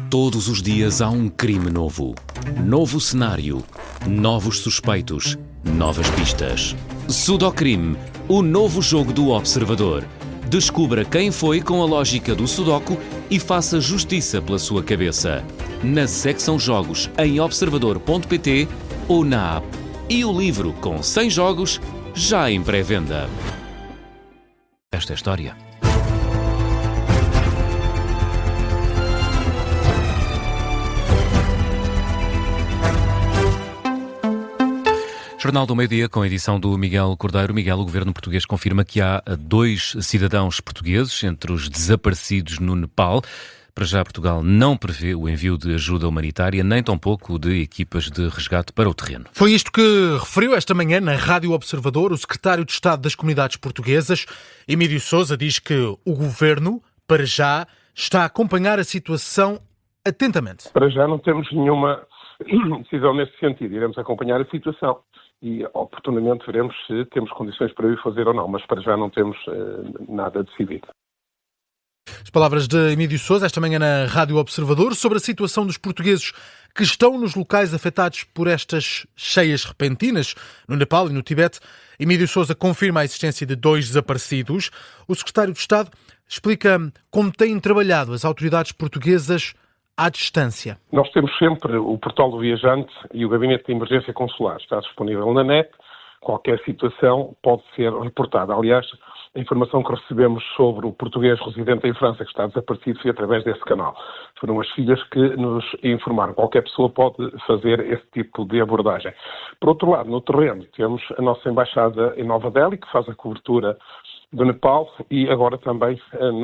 Todos os dias há um crime novo. Novo cenário. Novos suspeitos. Novas pistas. Sudocrime, o novo jogo do Observador. Descubra quem foi com a lógica do Sudoku e faça justiça pela sua cabeça. Na secção Jogos em observador.pt ou na app. E o livro com 100 jogos já em pré-venda. Esta é a história. Jornal do Meio-Dia, com a edição do Miguel Cordeiro. Miguel, o governo português confirma que há 2 cidadãos portugueses entre os desaparecidos no Nepal. Para já, Portugal não prevê o envio de ajuda humanitária, nem tampouco de equipas de resgate para o terreno. Foi isto que referiu esta manhã na Rádio Observador o secretário de Estado das Comunidades Portuguesas. Emílio Sousa diz que o governo, para já, está a acompanhar a situação atentamente. Para já não temos nenhuma decisão nesse sentido. Iremos acompanhar a situação e, oportunamente, veremos se temos condições para o fazer ou não, mas para já não temos nada decidido. As palavras de Emílio Sousa esta manhã na Rádio Observador sobre a situação dos portugueses que estão nos locais afetados por estas cheias repentinas no Nepal e no Tibete. Emílio Sousa confirma a existência de 2 desaparecidos. O secretário de Estado explica como têm trabalhado as autoridades portuguesas à distância. Nós temos sempre o portal do viajante e o gabinete de emergência consular. Está disponível na net. Qualquer situação pode ser reportada. Aliás, a informação que recebemos sobre o português residente em França que está desaparecido foi através desse canal. Foram as filhas que nos informaram. Qualquer pessoa pode fazer esse tipo de abordagem. Por outro lado, no terreno, temos a nossa embaixada em Nova Delhi, que faz a cobertura do Nepal, e agora também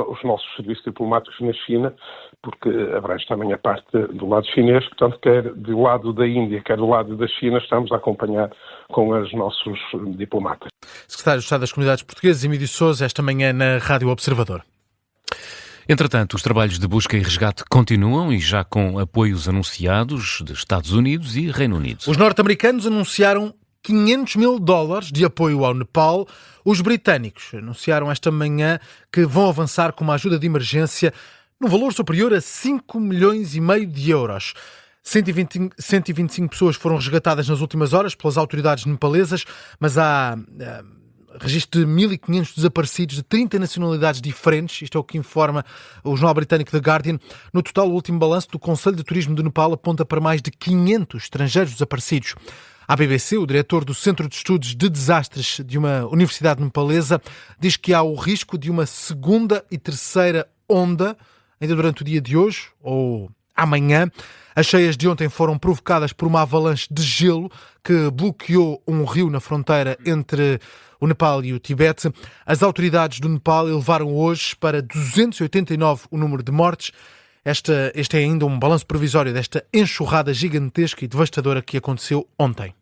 os nossos serviços diplomáticos na China, porque abrange também a parte do lado chinês, portanto, quer do lado da Índia, quer do lado da China, estamos a acompanhar com os nossos diplomatas. Secretário de Estado das Comunidades Portuguesas, Emílio Sousa, esta manhã na Rádio Observador. Entretanto, os trabalhos de busca e resgate continuam e já com apoios anunciados de Estados Unidos e Reino Unido. Os norte-americanos anunciaram $500 mil de apoio ao Nepal. Os britânicos anunciaram esta manhã que vão avançar com uma ajuda de emergência num valor superior a 5,5 milhões de euros. 125 pessoas foram resgatadas nas últimas horas pelas autoridades nepalesas, mas há registro de 1.500 desaparecidos de 30 nacionalidades diferentes. Isto é o que informa o jornal britânico The Guardian. No total, o último balanço do Conselho de Turismo do Nepal aponta para mais de 500 estrangeiros desaparecidos. À BBC, o diretor do Centro de Estudos de Desastres de uma universidade nepalesa diz que há o risco de uma segunda e terceira onda, ainda durante o dia de hoje ou amanhã. As cheias de ontem foram provocadas por uma avalanche de gelo que bloqueou um rio na fronteira entre o Nepal e o Tibete. As autoridades do Nepal elevaram hoje para 289 o número de mortes. Este é ainda um balanço provisório desta enxurrada gigantesca e devastadora que aconteceu ontem.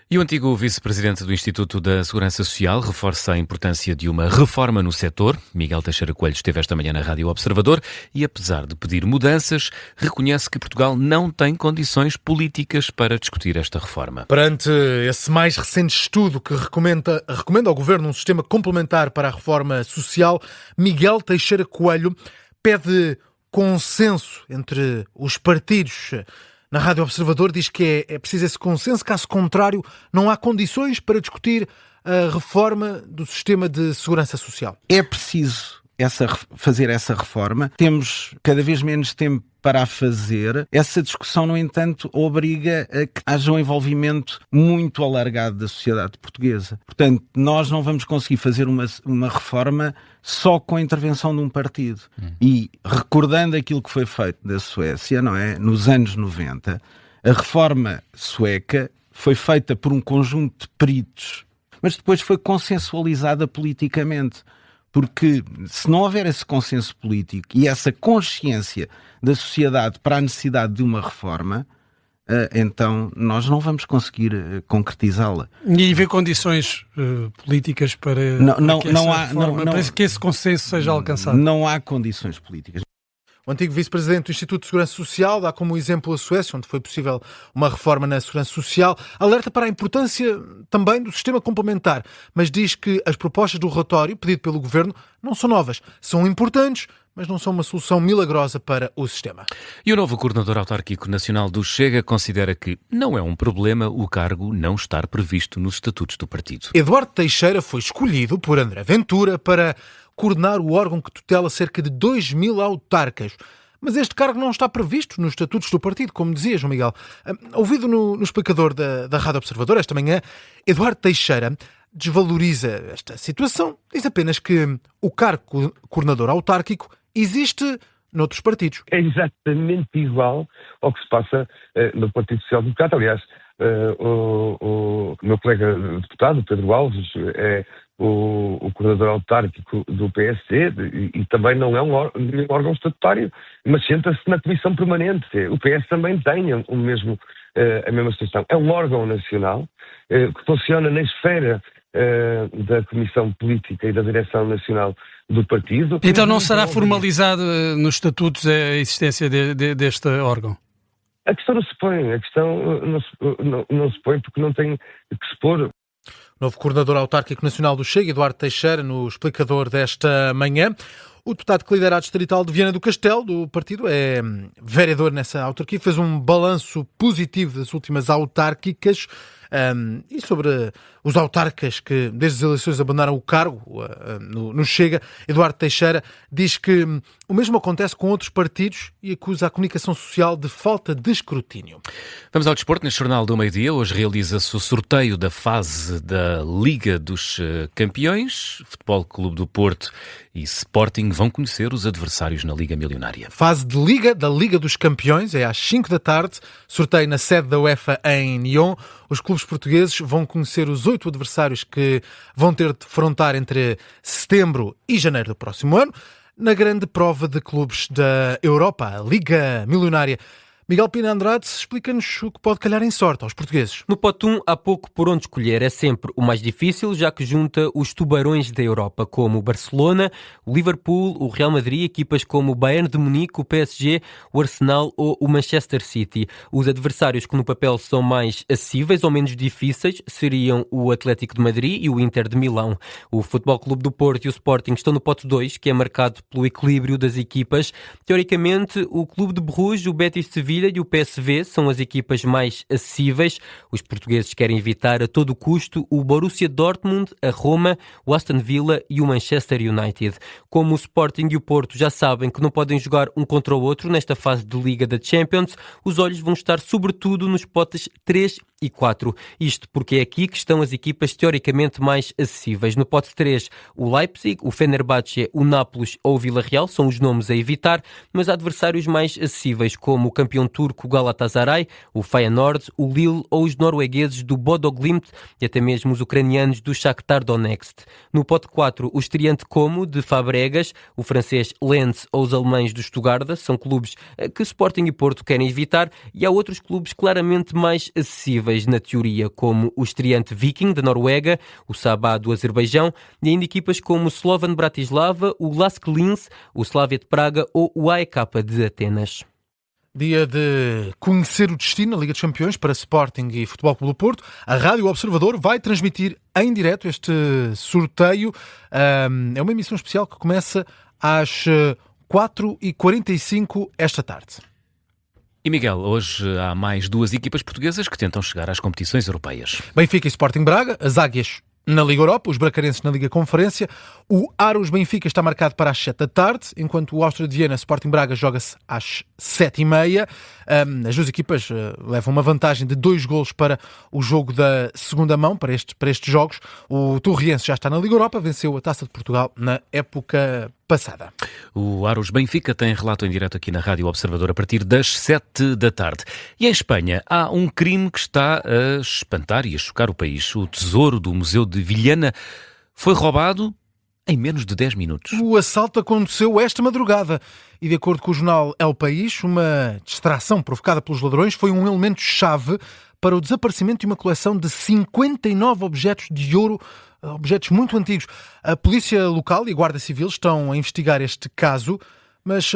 E o antigo vice-presidente do Instituto da Segurança Social reforça a importância de uma reforma no setor. Miguel Teixeira Coelho esteve esta manhã na Rádio Observador e, apesar de pedir mudanças, reconhece que Portugal não tem condições políticas para discutir esta reforma. Perante esse mais recente estudo que recomenda ao Governo um sistema complementar para a reforma social, Miguel Teixeira Coelho pede consenso entre os partidos. Na Rádio Observador diz que é preciso esse consenso, caso contrário não há condições para discutir a reforma do sistema de segurança social. É preciso fazer essa reforma. Temos cada vez menos tempo para a fazer. Essa discussão, no entanto, obriga a que haja um envolvimento muito alargado da sociedade portuguesa. Portanto, nós não vamos conseguir fazer uma reforma só com a intervenção de um partido. E, recordando aquilo que foi feito da Suécia, não é? Nos anos 90, a reforma sueca foi feita por um conjunto de peritos, mas depois foi consensualizada politicamente. Porque se não houver esse consenso político e essa consciência da sociedade para a necessidade de uma reforma, então nós não vamos conseguir concretizá-la. E haver condições políticas para que esse consenso seja alcançado? Não há condições políticas. O antigo vice-presidente do Instituto de Segurança Social dá como exemplo a Suécia, onde foi possível uma reforma na segurança social, alerta para a importância também do sistema complementar, mas diz que as propostas do relatório pedido pelo governo não são novas, são importantes, mas não são uma solução milagrosa para o sistema. E o novo coordenador autárquico nacional do Chega considera que não é um problema o cargo não estar previsto nos estatutos do partido. Eduardo Teixeira foi escolhido por André Ventura para coordenar o órgão que tutela cerca de 2.000 autarcas. Mas este cargo não está previsto nos estatutos do partido, como dizia João Miguel. Ouvido no explicador da Rádio Observador esta manhã, Eduardo Teixeira desvaloriza esta situação. Diz apenas que o cargo coordenador autárquico existe noutros partidos. É exatamente igual ao que se passa no Partido Social Democrata. Aliás, o meu colega deputado, Pedro Alves, é o coordenador autárquico do PSD e também não é um órgão estatutário, mas senta-se na Comissão Permanente. O PS também tem a mesma situação. É um órgão nacional que funciona na esfera da Comissão Política e da Direção Nacional do Partido. Então não será formalizado nos estatutos a existência deste órgão? A questão não se põe, não se põe porque não tem que se pôr. Novo coordenador autárquico nacional do Chega, Eduardo Teixeira, no explicador desta manhã. O deputado que lidera a distrital de Viana do Castelo, do partido, é vereador nessa autarquia, fez um balanço positivo das últimas autárquicas e sobre os autarcas que desde as eleições abandonaram o cargo no Chega. Eduardo Teixeira diz que o mesmo acontece com outros partidos e acusa a comunicação social de falta de escrutínio. Vamos ao desporto. Neste Jornal do Meio-Dia, hoje realiza-se o sorteio da fase da Liga dos Campeões. Futebol Clube do Porto e Sporting vão conhecer os adversários na Liga Milionária. Fase de Liga, da Liga dos Campeões, é às 5 da tarde. Sorteio na sede da UEFA em Nyon. Os clubes portugueses vão conhecer os 8 adversários que vão ter de defrontar entre setembro e janeiro do próximo ano, na grande prova de clubes da Europa, a Liga Milionária. Miguel Pina Andrade explica-nos o que pode calhar em sorte aos portugueses. No pote 1 há pouco por onde escolher. É sempre o mais difícil, já que junta os tubarões da Europa, como o Barcelona, o Liverpool, o Real Madrid, equipas como o Bayern de Munique, o PSG, o Arsenal ou o Manchester City. Os adversários que no papel são mais acessíveis ou menos difíceis seriam o Atlético de Madrid e o Inter de Milão. O Futebol Clube do Porto e o Sporting estão no pote 2, que é marcado pelo equilíbrio das equipas. Teoricamente, o Clube de Bruges, o Betis de Sevilha e o PSV são as equipas mais acessíveis. Os portugueses querem evitar a todo custo o Borussia Dortmund, a Roma, o Aston Villa e o Manchester United. Como o Sporting e o Porto já sabem que não podem jogar um contra o outro nesta fase de Liga da Champions, os olhos vão estar sobretudo nos potes 3 e 4. Isto porque é aqui que estão as equipas teoricamente mais acessíveis. No pote 3, o Leipzig, o Fenerbahçe, o Nápoles ou o Villarreal são os nomes a evitar, mas há adversários mais acessíveis como o campeão turco Galatasaray, o Feyenoord, o Lille ou os noruegueses do Bodo Glimt e até mesmo os ucranianos do Shakhtar Donetsk. No pote 4, o estreante Como de Fabregas, o francês Lens ou os alemães do Stuttgart são clubes que Sporting e Porto querem evitar, e há outros clubes claramente mais acessíveis na teoria, como o estreante Viking da Noruega, o Sabah do Azerbaijão e ainda equipas como o Slovan Bratislava, o Lask Linz, o Slavia de Praga ou o AEK de Atenas. Dia de conhecer o destino na Liga dos Campeões para Sporting e Futebol Clube do Porto. A Rádio Observador vai transmitir em direto este sorteio. É uma emissão especial que começa às 4h45 esta tarde. E Miguel, hoje há mais 2 equipas portuguesas que tentam chegar às competições europeias. Benfica e Sporting Braga, as Águias na Liga Europa, os bracarenses na Liga Conferência. O Aros Benfica está marcado para as 7 da tarde, enquanto o Áustria de Viena Sporting Braga joga-se às 7h30. As duas equipas levam uma vantagem de 2 golos para o jogo da segunda mão, para estes jogos. O Torriense já está na Liga Europa, venceu a Taça de Portugal na época passada. O Aros Benfica tem relato em direto aqui na Rádio Observador a partir das 7 da tarde. E em Espanha há um crime que está a espantar e a chocar o país. O tesouro do Museu de Villena foi roubado em menos de 10 minutos. O assalto aconteceu esta madrugada e, de acordo com o jornal El País, uma distração provocada pelos ladrões foi um elemento-chave para o desaparecimento de uma coleção de 59 objetos de ouro, objetos muito antigos. A polícia local e a Guarda Civil estão a investigar este caso, mas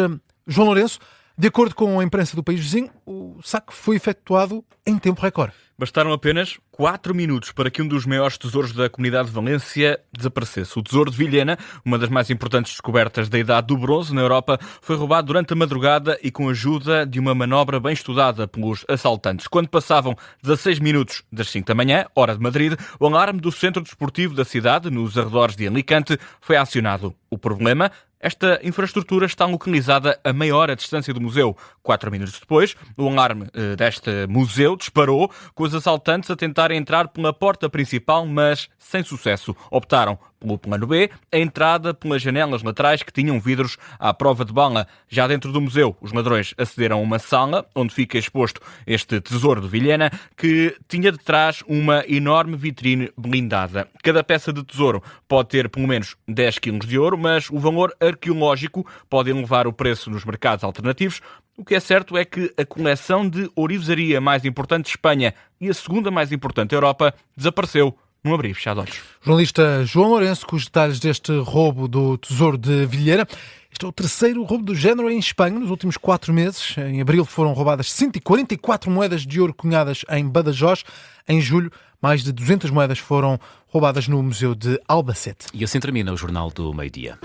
João Lourenço, de acordo com a imprensa do país vizinho, o saque foi efetuado em tempo recorde. Bastaram apenas 4 minutos para que um dos maiores tesouros da Comunidade de Valência desaparecesse. O Tesouro de Vilhena, uma das mais importantes descobertas da Idade do Bronze na Europa, foi roubado durante a madrugada e com a ajuda de uma manobra bem estudada pelos assaltantes. Quando passavam 16 minutos das 5 da manhã, hora de Madrid, o alarme do centro desportivo da cidade, nos arredores de Alicante, foi acionado. O problema? Esta infraestrutura está localizada a meia hora de distância do museu. 4 minutos depois, o alarme deste museu disparou, com os assaltantes a tentarem entrar pela porta principal, mas sem sucesso. Optaram pelo plano B, a entrada pelas janelas laterais que tinham vidros à prova de bala. Já dentro do museu, os ladrões acederam a uma sala onde fica exposto este tesouro de Vilhena, que tinha de trás uma enorme vitrine blindada. Cada peça de tesouro pode ter pelo menos 10 kg de ouro, mas o valor arqueológico pode elevar o preço nos mercados alternativos. O que é certo é que a coleção de ourivesaria mais importante de Espanha e a segunda mais importante da Europa desapareceu num abrir e fechar de olhos. Jornalista João Lourenço, com os detalhes deste roubo do Tesouro de Vilhena. Este é o terceiro roubo do género em Espanha nos últimos 4 meses. Em abril foram roubadas 144 moedas de ouro cunhadas em Badajoz. Em julho, mais de 200 moedas foram roubadas no Museu de Albacete. E assim termina o Jornal do Meio-Dia.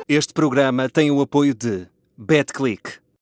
Este programa tem o apoio de BetClick.